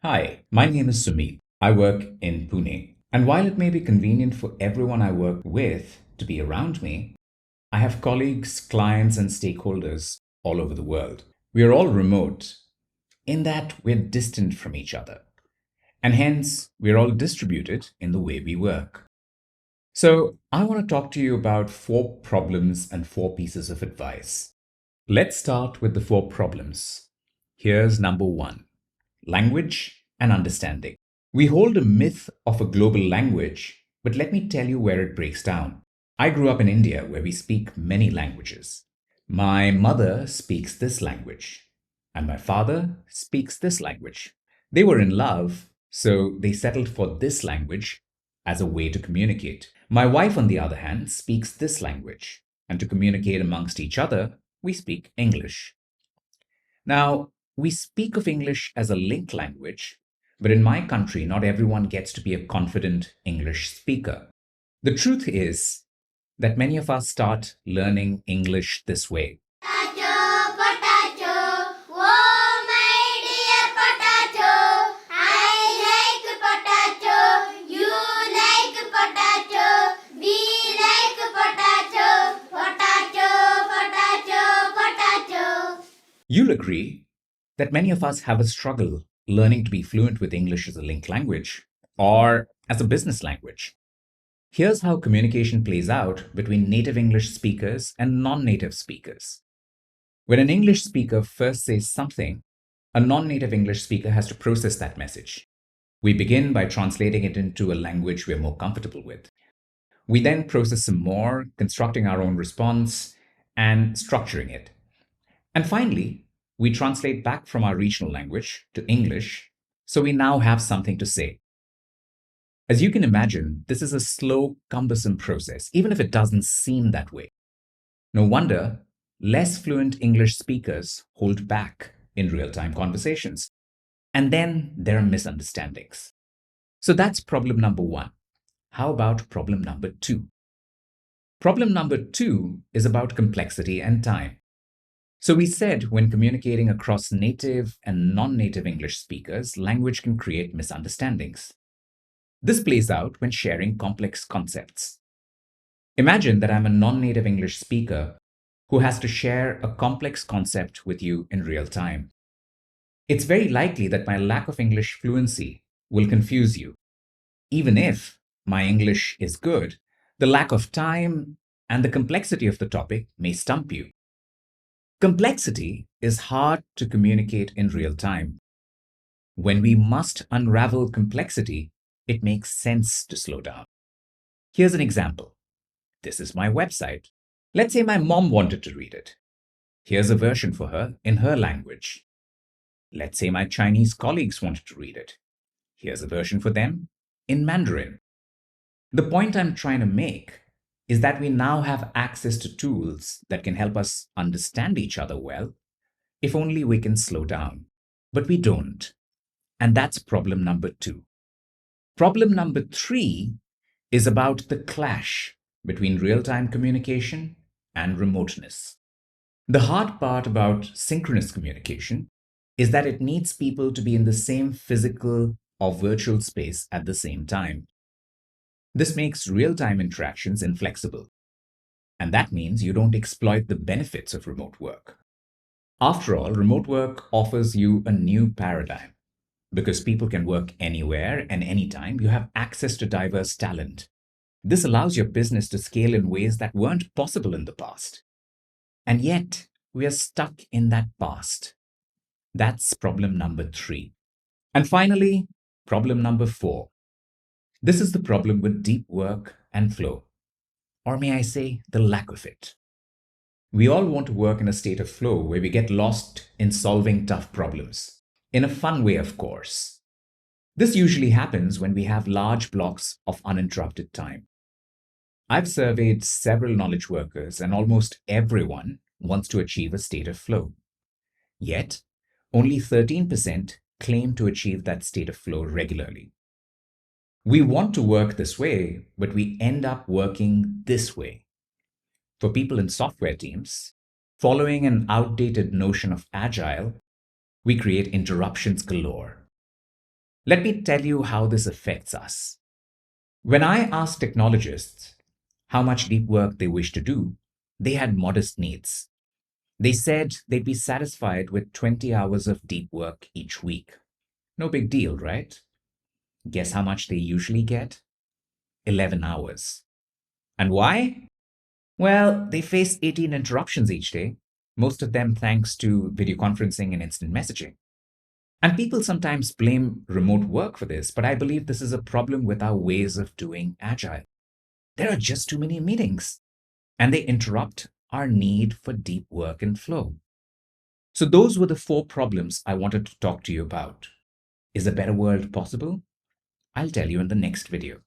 Hi, my name is Sumit. I work in Pune. And while it may be convenient for everyone I work with to be around me, I have colleagues, clients, and stakeholders all over the world. We are all remote in that we're distant from each other. And hence, we're all distributed in the way we work. So, I want to talk to you about four problems and four pieces of advice. Let's start with the four problems. Here's number one: language and understanding. We hold a myth of a global language, but let me tell you where it breaks down. I grew up in India where we speak many languages. My mother speaks this language, and my father speaks this language. They were in love, so they settled for this language as a way to communicate. My wife, on the other hand, speaks this language, and to communicate amongst each other, we speak English. Now, we speak of English as a link language, but in my country, not everyone gets to be a confident English speaker. The truth is that many of us start learning English this way. Potato, potato, oh my dear potato, I like potato, you like potato, we like potato, potato, potato, potato. You'll agree that many of us have a struggle learning to be fluent with English as a link language or as a business language. Here's how communication plays out between native English speakers and non native speakers. When an English speaker first says something, a non native English speaker has to process that message. We begin by translating it into a language we're more comfortable with. We then process some more, constructing our own response and structuring it. And finally, we translate back from our regional language to English, so we now have something to say. As you can imagine, this is a slow, cumbersome process, even if it doesn't seem that way. No wonder less fluent English speakers hold back in real time conversations. And then there are misunderstandings. So that's problem number one. How about problem number two? Problem number two is about complexity and time. So we said when communicating across native and non native English speakers, language can create misunderstandings. This plays out when sharing complex concepts. Imagine that I'm a non native English speaker who has to share a complex concept with you in real time. It's very likely that my lack of English fluency will confuse you. Even if my English is good, the lack of time and the complexity of the topic may stump you. Complexity is hard to communicate in real time. When we must unravel complexity, it makes sense to slow down. Here's an example. This is my website. Let's say my mom wanted to read it. Here's a version for her in her language. Let's say my Chinese colleagues wanted to read it. Here's a version for them in Mandarin. The point I'm trying to make is that we now have access to tools that can help us understand each other well, if only we can slow down. But we don't. And that's problem number two. Problem number three is about the clash between real time communication and remoteness. The hard part about synchronous communication is that it needs people to be in the same physical or virtual space at the same time. This makes real time interactions inflexible. And that means you don't exploit the benefits of remote work. After all, remote work offers you a new paradigm. Because people can work anywhere and anytime, you have access to diverse talent. This allows your business to scale in ways that weren't possible in the past. And yet, we are stuck in that past. That's problem number three. And finally, problem number four. This is the problem with deep work and flow, or may I say, the lack of it. We all want to work in a state of flow where we get lost in solving tough problems, in a fun way, of course. This usually happens when we have large blocks of uninterrupted time. I've surveyed several knowledge workers, and almost everyone wants to achieve a state of flow. Yet, only 13% claim to achieve that state of flow regularly. We want to work this way, but we end up working this way. For people in software teams, following an outdated notion of agile, we create interruptions galore. Let me tell you how this affects us. When I asked technologists how much deep work they wish to do, they had modest needs. They said they'd be satisfied with 20 hours of deep work each week. No big deal, right? Guess how much they usually get? 11 hours. And why? Well, they face 18 interruptions each day, most of them thanks to video conferencing and instant messaging. And people sometimes blame remote work for this, but I believe this is a problem with our ways of doing agile. There are just too many meetings, and they interrupt our need for deep work and flow. So, those were the 4 problems I wanted to talk to you about. Is a better world possible? I'll tell you in the next video.